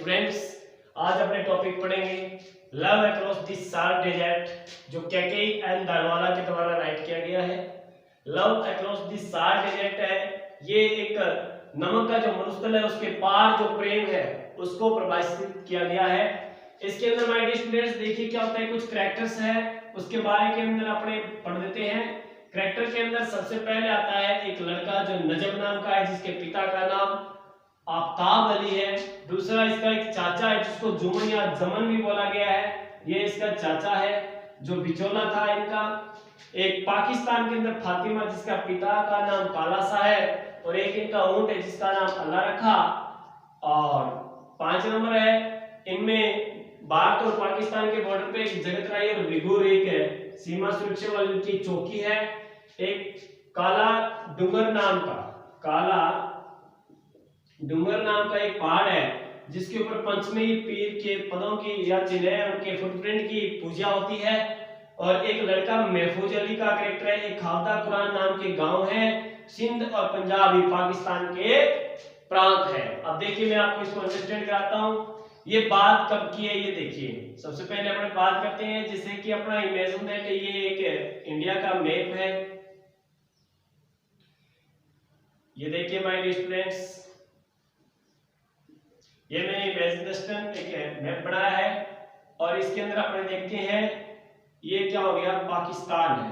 Students, आज अपने topic पढ़ेंगे Love Across the Salt Desert, जो केकेई एंड दानवाला के द्वारा राइट किया गया है। Love Across the Salt Desert है, ये एक नमक का जो मरुस्थल है उसके पार जो प्रेम है उसको परिभाषित किया गया है। इसके अंदर माय डियर स्टूडेंट्स देखिए क्या होता है, कुछ कैरेक्टर्स है उसके बारे के अंदर अपने पढ़ देते हैं। कैरेक्टर के अंदर सबसे पहले आता है एक लड़का जो नजब नाम का है, जिसके पिता का नाम आफ्ताब अली है। दूसरा इसका एक चाचा है जिसको जुमन या जमन भी बोला गया है, ये इसका चाचा है जो बिचौला था इनका। एक पाकिस्तान के अंदर फातिमा जिसका पिता का नाम काला सा है, और एक इनका ऊंट है जिसका नाम अल्लाह रखा। और 5 नंबर है इनमें भारत और पाकिस्तान के बॉर्डर पे एक जगतराई और विगुर एक सीमा सुरक्षा वाली की चौकी है। एक काला डूंगर नाम का एक पहाड़ है जिसके ऊपर पंचमी पीर के पदों की या चिन्ह उनके फुटप्रिंट की पूजा होती है। और एक लड़का महफूज अली का कैरेक्टर है, एक खावदा कुरान नाम के गांव है, सिंध और पंजाब पाकिस्तान के प्रांत है। अब देखिए मैं आपको इसको अंडरस्टैंड कराता हूं। ये बात कब की है ये देखिए। सबसे पहले अपन बात करते हैं जैसे कि अपना इमेजिन दैट ये एक इंडिया का मैप है। ये देखिए माय डियर स्टूडेंट्स, ये मैंने इमेजिन एक मैप बनाया है और इसके अंदर अपने देखते हैं ये क्या हो गया, पाकिस्तान है।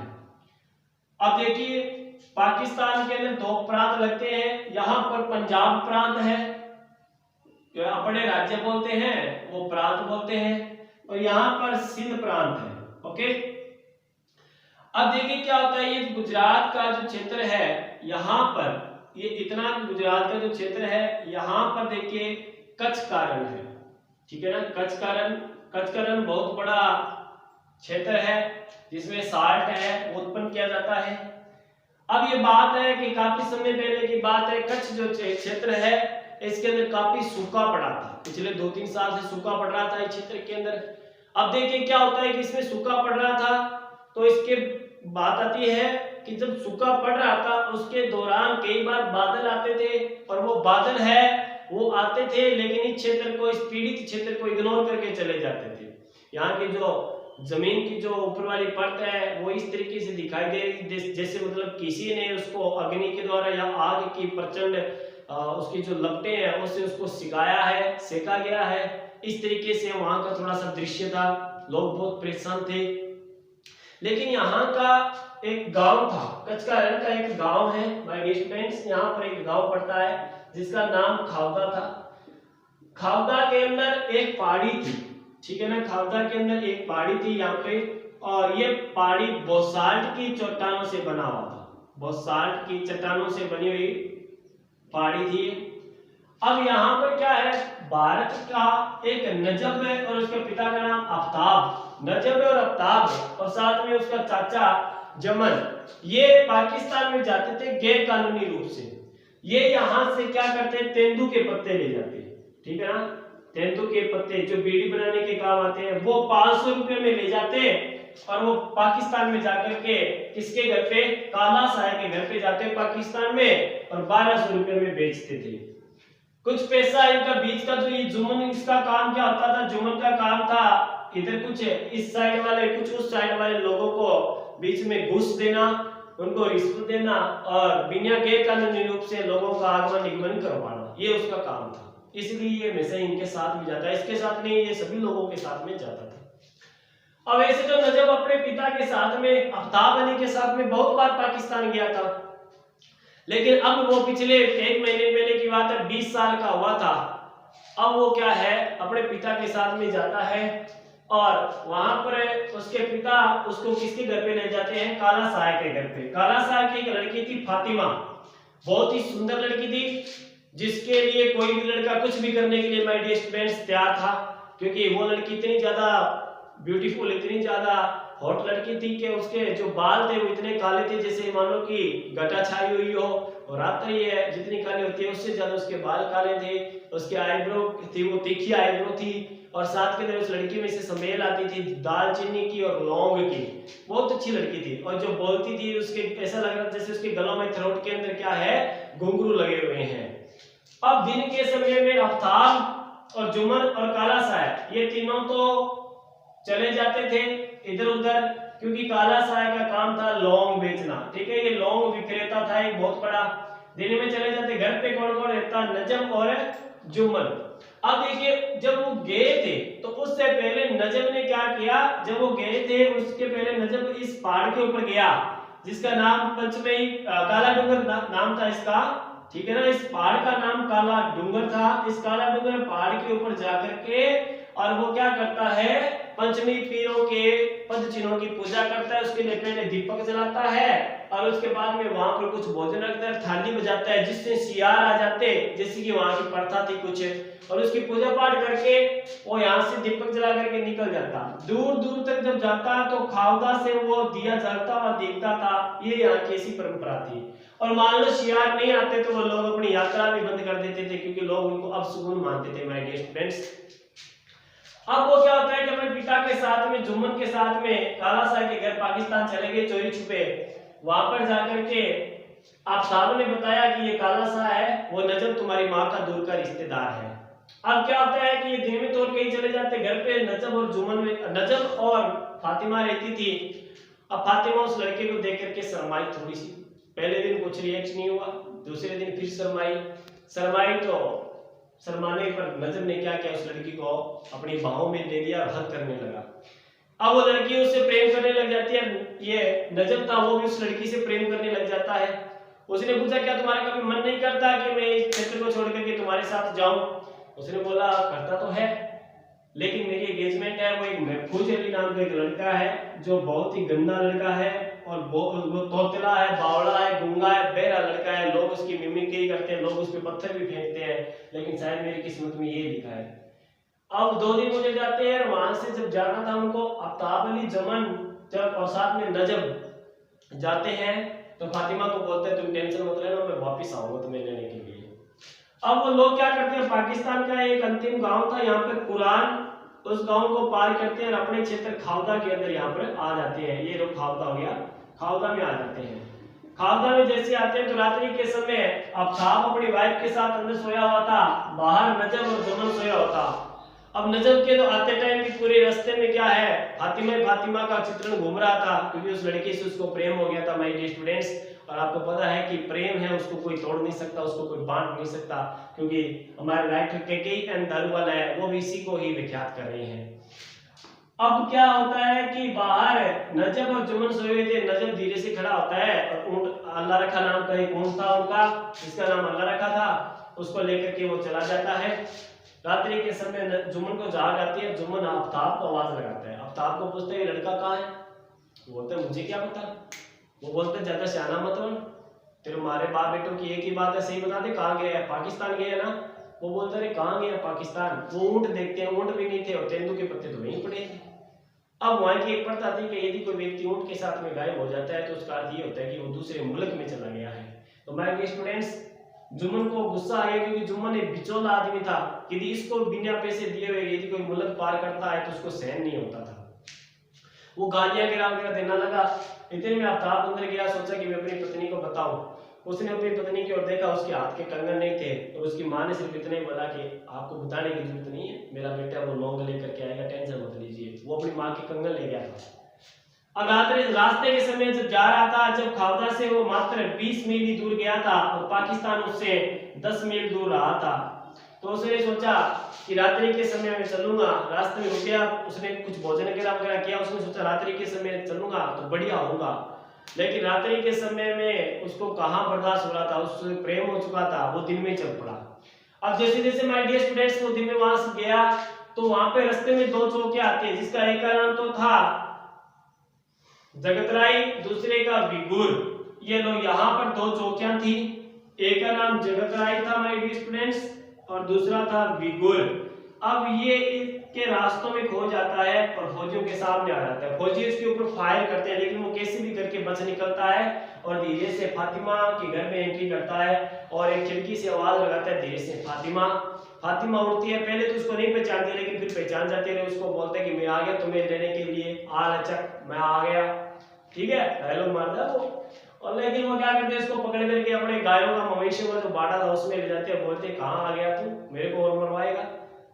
अब देखिए पाकिस्तान के अंदर 2 प्रांत लगते हैं। यहां पर पंजाब प्रांत है, जो अपने राज्य बोलते हैं वो प्रांत बोलते हैं, और यहां पर सिंध प्रांत है। ओके, अब देखिए क्या होता है, ये गुजरात का जो क्षेत्र है यहां पर, ये इतना गुजरात का जो क्षेत्र है यहां पर देखिए कच्छ का रण है, ठीक है ना। कच्छ का रण बहुत बड़ा क्षेत्र है जिसमें साल्ट है वो उत्पन्न किया जाता है। अब ये बात है कि काफी समय पहले की बात है, कच्छ जो क्षेत्र है इसके अंदर काफी सूखा पड़ा था, पिछले 2-3 साल से सूखा पड़ रहा था इस क्षेत्र के अंदर। अब देखिए क्या होता है कि इसमें सूखा पड़ रहा था, तो इसके बात आती है कि जब सूखा पड़ रहा था उसके दौरान कई बार बादल आते थे, और वो बादल है वो आते थे लेकिन इस क्षेत्र को, इस पीड़ित क्षेत्र को इग्नोर करके चले जाते थे। यहाँ की जो जमीन की जो ऊपर वाली परत है वो इस तरीके से दिखाई दे रही जैसे मतलब किसी ने उसको अग्नि के द्वारा या आग की प्रचंड उसकी जो लपटें हैं उससे उसको सिकाया है, सेका गया है। इस तरीके से वहां का थोड़ा सा दृश्य था, लोग बहुत परेशान थे। लेकिन यहाँ का एक गांव था, कच्छ का रण का एक गांव है माय डियर स्टूडेंट्स, यहाँ पर एक गांव पड़ता है जिसका नाम खावदा था। खावदा के अंदर एक पहाड़ी थी, ठीक है ना, खावदा के अंदर एक पहाड़ी थी यहाँ पे, और ये पहाड़ी बोसाल्ट की चट्टानों से बना हुआ था, बोसाल्ट की चट्टानों से बनी हुई पहाड़ी थी। अब यहाँ पर क्या है, भारत का एक नजब है और उसके पिता का नाम आफ्ताब, नजब और आफ्ताब, और साथ में उसका चाचा जमन, ये पाकिस्तान में जाते थे गैर कानूनी रूप से। ये यहां से क्या करते हैं, तेंदू के पत्ते ले जाते हैं, ठीक है ना, तेंदू के पत्ते जो बीड़ी बनाने के काम आते हैं वो 500 रुपए में ले जाते हैं, और वो पाकिस्तान में जाकर के किसके घर पे, काला साय के घर पे जाते हैं पाकिस्तान में, और 1200 रुपए में बेचते थे। कुछ पैसा इनका बीच का जो ये जुमन, इसका काम क्या होता था, जुमन का काम था इधर कुछ इस साइड वाले कुछ उस साइड वाले लोगों को बीच में घूस देना, उनको रिश्वत देना, और बिना गैर कानूनी रूप से लोगों का आगमन निगमन करवाना, ये उसका काम था। इसलिए ये हमेशा इनके साथ भी जाता है, इसके साथ नहीं, ये सभी लोगों के साथ में जाता था। अब ऐसे तो नजब अपने पिता के साथ में, आफ्ताब अली के साथ में बहुत बार पाकिस्तान गया था, लेकिन अब वो पिछले 1 महीने पहले की बात है, 20 साल का हुआ था। अब वो क्या है, अपने पिता के साथ में जाता है, और वहां पर उसके पिता उसको किसके घर पे ले जाते हैं, काला साय के घर पे। काला साय की एक लड़की थी फातिमा, बहुत ही सुंदर लड़की थी, जिसके लिए कोई भी लड़का कुछ भी करने के लिए माय डियर स्टूडेंट्स तैयार था, क्योंकि वो लड़की इतनी ज्यादा ब्यूटीफुल, इतनी ज्यादा हॉट लड़की थी कि उसके जो बाल थे वो इतने काले थे जैसे मानो कि घटा छाई हुई हो, और रात ये जितनी काली होती है उससे ज्यादा उसके बाल काले थे। उसके आईब्रो थी वो तीखी आईब्रो थी, और साथ के अंदर उस लड़की में से स्मेल आती थी दालचीनी की और लौंग की, बहुत अच्छी लड़की थी। और जो बोलती थी उसके ऐसा लग रहा था जैसे उसके गलों में, थ्रोट के अंदर क्या है, घुंघरू लगे हुए हैं। अब दिन के समय में आफ्ताब और जुमन और काला साय ये तीनों तो चले जाते थे इधर उधर, क्योंकि काला साय का काम था लौंग बेचना, ठीक है, ये लौंग विक्रेता था एक बहुत बड़ा। दिल्ली में चले जाते। घर पे कौन कौन रहता? नजम और जुमन। अब देखिए जब वो गए थे तो उससे पहले नजम ने क्या किया, जब वो गए थे उसके पहले नजम इस पहाड़ के ऊपर गया जिसका नाम पंचमई काला डूंगर नाम था इसका, ठीक है ना, इस पहाड़ का नाम काला डूंगर था। इस काला डूंगर पहाड़ के ऊपर जाकर के और वो क्या करता है, पंचमी पीरों के पद चिन्हों की पूजा करता है। उसके लिए पहले दीपक जलाता है और उसके बाद में वहां पर कुछ भोजन रखता है, थाली बजाता है जिससे सियार आ जाते, जैसे कि वहां की प्रथा थी कुछ, और उसकी पूजा पाठ करके वो यहाँ से दीपक जला करके निकल जाता। दूर दूर तक जब जाता तो खावदा से वो दिया जलता हुआ देखता था। ये यहाँ की ऐसी परंपरा थी। और मान लो शियार नहीं आते तो वो लोग अपनी यात्रा भी बंद कर देते थे क्योंकि लोग उनको अपशगुन मानते थे। माय डियर स्टूडेंट्स, अब वो क्या होता है कि अपने पिता के साथ में जुम्मन के साथ में काला साहब के घर पाकिस्तान चले गए चोरी छुपे। वहां पर जाकर के आप साहब ने बताया कि ये काला साहब है वो नजम तुम्हारी माँ का दूर का रिश्तेदार है। अब क्या होता है कि ये दिन में तो कहीं चले जाते, घर पे नजम और जुम्मन में नजम और फातिमा रहती थी। अब फातिमा उस लड़के को देख करके शर्माई थोड़ी सी, पहले दिन कुछ रिएक्शन नहीं हुआ, दूसरे दिन फिर शर्माई तो शर्माने पर नजम ने क्या किया, उस लड़की को अपनी बाहों में ले लिया और हक करने लगा। अब वो लड़की उससे प्रेम करने लग जाती है। ये नजम था वो भी उस लड़की से प्रेम करने लग जाता है। उसने पूछा क्या तुम्हारा कभी मन नहीं करता कि मैं इस क्षेत्र को छोड़ करके तुम्हारे साथ जाऊं? उसने बोला करता तो है लेकिन मेरी एंगेजमेंट है, वो एक महफूज अली नाम का एक लड़का है जो बहुत ही गंदा लड़का है और वो तोतला है, बावड़ा है, गूंगा है, बहरा लड़का है। लोग उसकी मिमिक्री करते हैं, लोग उस पर पत्थर भी फेंकते हैं, लेकिन शायद मेरी किस्मत में ये लिखा है। अब 2 दिन मुझे जाते हैं और वहां से जब जाना था उनको, आफ्ताब अली जमन जब और साथ में नजम जाते हैं तो फातिमा को बोलते हैं तुम टेंशन मत लेना, मैं वापस आऊंगा तुम्हें लेने के लिए। अब वो लोग क्या करते हैं, पाकिस्तान का एक अंतिम गांव था यहाँ पे कुरान, उस गांव को पार करते हैं और अपने क्षेत्र खावदा के अंदर यहाँ पर आ जाते हैं। ये लोग खावदा हो गया, खावदा में आ जाते हैं। खावदा में जैसे आते हैं तो रात्रि के समय आफ्ताब अपनी वाइफ के साथ अंदर सोया हुआ था, बाहर नजम और जुमन सोया हुआ था। अब नजम के तो आते टाइम भी पूरे रास्ते में क्या है, फातिमा का चित्रण घूम रहा था क्योंकि उस लड़के से उसको प्रेम हो गया था। माय डियर स्टूडेंट्स, और आपको पता है कि प्रेम है उसको कोई तोड़ नहीं सकता, उसको कोई बांट नहीं सकता, क्योंकि हमारे राइटर केकेई एंड दारूवाला है वो भी इसी को ही विख्यात कर रहे हैं। अब क्या होता है कि बाहर नजम और जुमन सोए हुए थे। नजम धीरे से खड़ा होता है और ऊंट अल्लाह रखा नाम का एक ऊंट था उनका, जिसका नाम अल्लाह रखा था, उसको लेकर के वो चला जाता है। रात्रि के समय जुमन को जाग आती है, जुमन आफ्ताब को आवाज लगाता है, आफ्ताब को पूछते हैं लड़का कहाँ है? वो बोलते हैं मुझे क्या पता। वो बोलते हैं ज्यादा सियाना मत बन, तेरे मारे बाप बेटों की एक ही बात है, सही बता दे कहाँ गया है? पाकिस्तान गया ना? वो बोलते रहे कहाँ गया पाकिस्तान? वो ऊंट देखते हैं, ऊंट भी नहीं थे और तेंदू के पत्ते तो वहीं पड़े थे। अब वहां की एक प्रथा थी कि यदि कोई व्यक्ति ऊंट के साथ में गायब हो जाता है तो उसका अर्थ ये होता है कि वो दूसरे मुल्क में चला गया है। तो माय स्टूडेंट्स, जुम्मन को गुस्सा आ गया क्योंकि जुम्मन एक बिचौला आदमी था, यदि इसको बिना पैसे दिए हुए यदि कोई मुल्क पार करता है तो उसको सहन नहीं होता था। वो गालियां गिरा देना लगा। इतने में आफ्ताब अंदर गया, सोचा कि मैं अपनी पत्नी को बताऊं। उसने अपनी पत्नी की ओर देखा, उसके हाथ के कंगन नहीं थे और उसकी माँ ने सिर्फ इतना ही बोला कि आपको बताने की जरूरत नहीं है, मेरा बेटा वो लौंग लेकर के आएगा, टेंशन मत लीजिए। वो अपनी माँ के कंगन ले गया था। अब रास्ते के समय जब जा रहा था, जब खावदा से वो मात्र 20 मील ही दूर गया था और पाकिस्तान उससे 10 मील दूर रहा था, तो उसने सोचा कि रात्रि के समय में चलूंगा। रास्ते में रुक गया, उसने कुछ भोजन वगैरह किया। उसने सोचा रात्रि के समय चलूंगा तो बढ़िया होगा, लेकिन रात्रि के समय में उसको कहाँ बर्दाश्त हो रहा था, उससे प्रेम हो चुका था, वो दिन में चल पड़ा। अब जैसे जैसे माय डियर स्टूडेंट्स वो दिन में वहां से गया तो वहां पे रास्ते में 2 चौकियां आती है, जिसका एक का नाम तो था जगतराई, दूसरे का विगुर। ये लोग यहाँ पर 2 चौकियां थी, एक का नाम जगतराई था माय डियर स्टूडेंट्स और दूसरा था विगुर। अब ये इसके रास्तों में खो जाता है और फौजियों के सामने आ जाता है। फौजी इसके ऊपर फायर करते हैं, लेकिन वो कैसे भी करके बच निकलता है और धीरे से फातिमा के घर में एंट्री करता है और एक खिड़की से आवाज लगाता है धीरे से फातिमा। फातिमा उठती है, पहले तो उसको नहीं पहचानती लेकिन फिर पहचान जाती है। उसको बोलते हैं कि मैं आ गया तुम्हें लेने के लिए, आ लचक मैं आ गया, ठीक है, डायलॉग मारता है वो। और लेकिन वो क्या करते हैं, इसको पकड़ करके अपने गायों का मवेशियों का जो बाड़ा था उसमें ले जाते हैं, बोलते हैं कहाँ आ गया तू, मेरे को और मरवाएगा।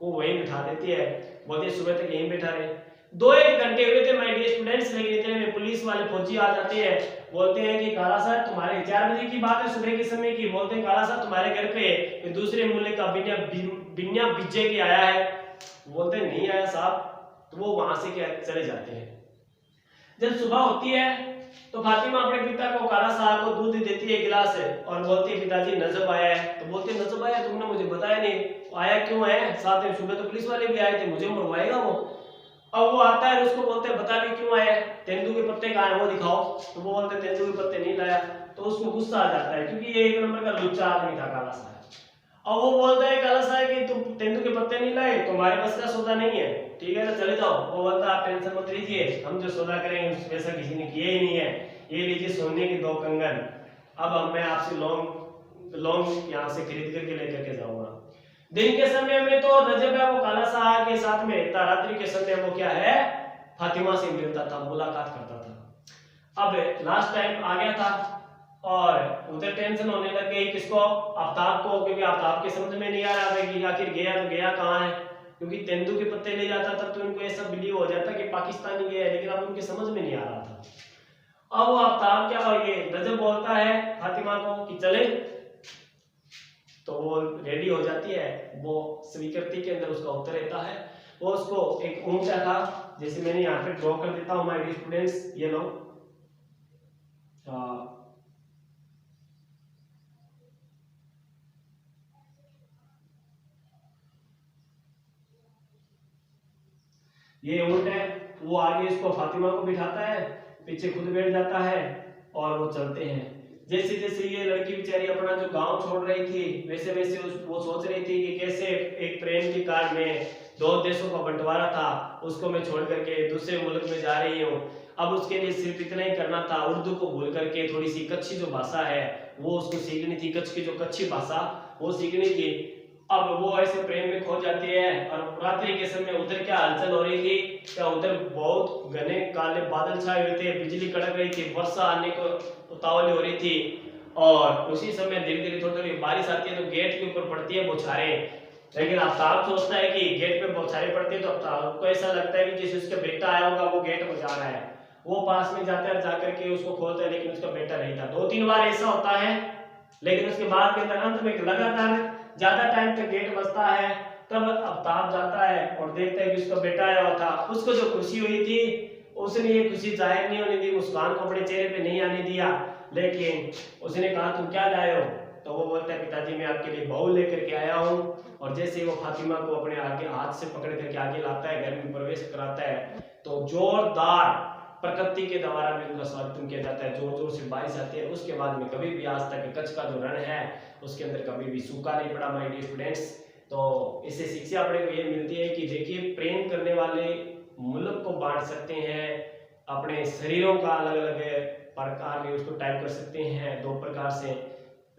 वो वहीं बिठा देती है, बोलती है सुबह तक यहीं बैठा रहे। 2-1 घंटे हुए थे माय डियर स्टूडेंट्स, लेकिन इतने में पुलिस वाले फौजी आ जाते हैं, बोलते हैं कि काला सर तुम्हारे 4 बजे की बात है, सुबह के समय की, बोलते हैं काला सर तुम्हारे घर पे दूसरे मुल्क का बिन्या बिज्जे के आया है। बोलते हैं नहीं आया साहब, तो वो वहां से क्या चले जाते हैं। जब सुबह होती है तो फातिमा अपने पिता को काला साहब को दूध देती है गिलास से और बोलती है पिताजी नजब आया है। तो बोलते हैं नजब आया, तुमने मुझे बताया नहीं, आया क्यों है, साथ में सुबह तो पुलिस वाले भी आए थे, मुझे मरवाएगा वो। अब वो आता है, उसको बोलते हैं बता भी क्यों आया है, तेंदू के पत्ते कहाँ है वो दिखाओ। तो वो बोलते तेंदू के पत्ते नहीं लाया। तो उसको गुस्सा आ जाता है क्योंकि ये 1 नंबर का लुच्चा आदमी था काला साहब। अब वो बोलता है काला साहब कि तुम तेंदू के पत्ते नहीं लाए, तुम्हारे बस का सौदा नहीं है, ठीक है ना चले जाओ। वो बोलता है आप टेंशन मत लीजिए, हम जो सौदा करेंगे वैसा किसी ने किया ही नहीं है, ये लीजिए सोने के 2 कंगन, अब मैं आपसे लोन यहाँ से खरीद करके लेकर के जाऊंगा। दिन के समय में तो रजब है वो काला साहब के साथ में रहता, रात्रि के समय वो क्या है फातिमा से मिलता था, मुलाकात करता था। अब लास्ट टाइम आ गया था और उधर टेंशन होने लग गई किसको, आफ्ताब को, क्योंकि आफ्ताब के समझ में नहीं आ रहा था कि आखिर गया तो गया कहाँ है, क्योंकि तेंदू के पत्ते ले जाता था तो उनको ऐसा बिलीव हो जाता कि पाकिस्तानी गया है, लेकिन अब उनके समझ में नहीं आ रहा था। अब वो आफ्ताब क्या, और ये रजब बोलता है फातिमा को कि चले, तो वो रेडी हो जाती है, वो स्वीकृति के अंदर उसका उत्तर रहता है। वो उसको एक ऊंचा था, जैसे मैंने यहाँ पे ड्रॉ कर देता हूँ माय डियर स्टूडेंट्स, ये लो ये ऊंट है, वो आगे इसको फातिमा को बिठाता है, पीछे खुद बैठ जाता है और वो चलते हैं। जैसे जैसे ये लड़की बेचारी अपना जो गांव छोड़ रही थी, वैसे वैसे वो सोच रही थी कि कैसे एक प्रेम की कार में 2 देशों का बंटवारा था, उसको मैं छोड़ करके दूसरे मुल्क में जा रही हूँ। अब उसके लिए सिर्फ इतना ही करना था, उर्दू को भूल करके थोड़ी सी कच्छी जो भाषा है वो उसको सीखनी थी, कच्छ की जो कच्ची भाषा वो सीखनी थी। अब वो ऐसे प्रेम में खो जाती है और रात्रि के समय उधर क्या हलचल हो रही थी, क्या उधर बहुत घने काले बादल छाए हुए थे, बिजली कड़क रही थी, वर्षा आने को उतावली हो रही थी और उसी समय धीरे धीरे थोड़ी थोड़ी बारिश आती है तो गेट के ऊपर पड़ती है बौछारें। लेकिन आफ्ताब सोचता है कि गेट पे बौछारें पड़ती है तो आफ्ताब को ऐसा लगता है कि जैसे उसका बेटा आया होगा वो गेट बजा रहा है। वो पास में जाता है, जाकर के उसको खोलता है, लेकिन उसका बेटा नहीं था। 2-3 बार ऐसा होता है, लेकिन उसके बाद के अंदर अंत में लगातार ज्यादा टाइम तक गेट बजता है, तब आफ्ताब जाता है और देखता है कि उसका बेटा आया हुआ था। उसको जो खुशी हुई थी उसने ये खुशी जाहिर नहीं होने दी, मुस्कान को अपने चेहरे पे नहीं आने दिया, लेकिन उसने कहा तुम क्या लाए हो, तो वो बोलता है पिताजी मैं आपके लिए बाउल लेकर के आया हूँ। और जैसे ही वो फातिमा को अपने आगे हाथ से पकड़ करके आगे लाता है, घर में प्रवेश कराता है, तो जोरदार प्रकृति के द्वारा भी उनका स्वागत किया जाता है, जोर जोर से बारिश आती है। उसके बाद में कभी भी आज तक कच्छ का जो रण है उसके अंदर कभी भी सूखा नहीं पड़ा माय डियर स्टूडेंट्स। तो इससे शिक्षा अपने को ये मिलती है कि देखिए प्रेम करने वाले मुल्क को बांट सकते हैं, अपने शरीरों का अलग अलग प्रकार में उसको टाइप कर सकते हैं 2 प्रकार से,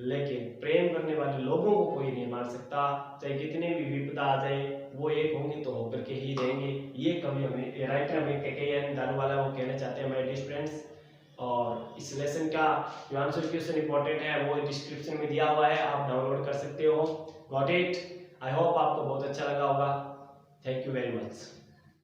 लेकिन प्रेम करने वाले लोगों को कोई नहीं मार सकता, चाहे कितने भी विपदा आ जाए वो एक होंगे तो होकर के ही रहेंगे। ये कभी हमें राइटर हमें KKN दारूवाला वो कहना चाहते हैं माय डियर फ्रेंड्स। और इस लेसन का जो आंसर क्वेश्चन इंपॉर्टेंट है वो डिस्क्रिप्शन में दिया हुआ है, आप डाउनलोड कर सकते हो। Got it? आई होप आपको बहुत अच्छा लगा होगा। Thank you very much.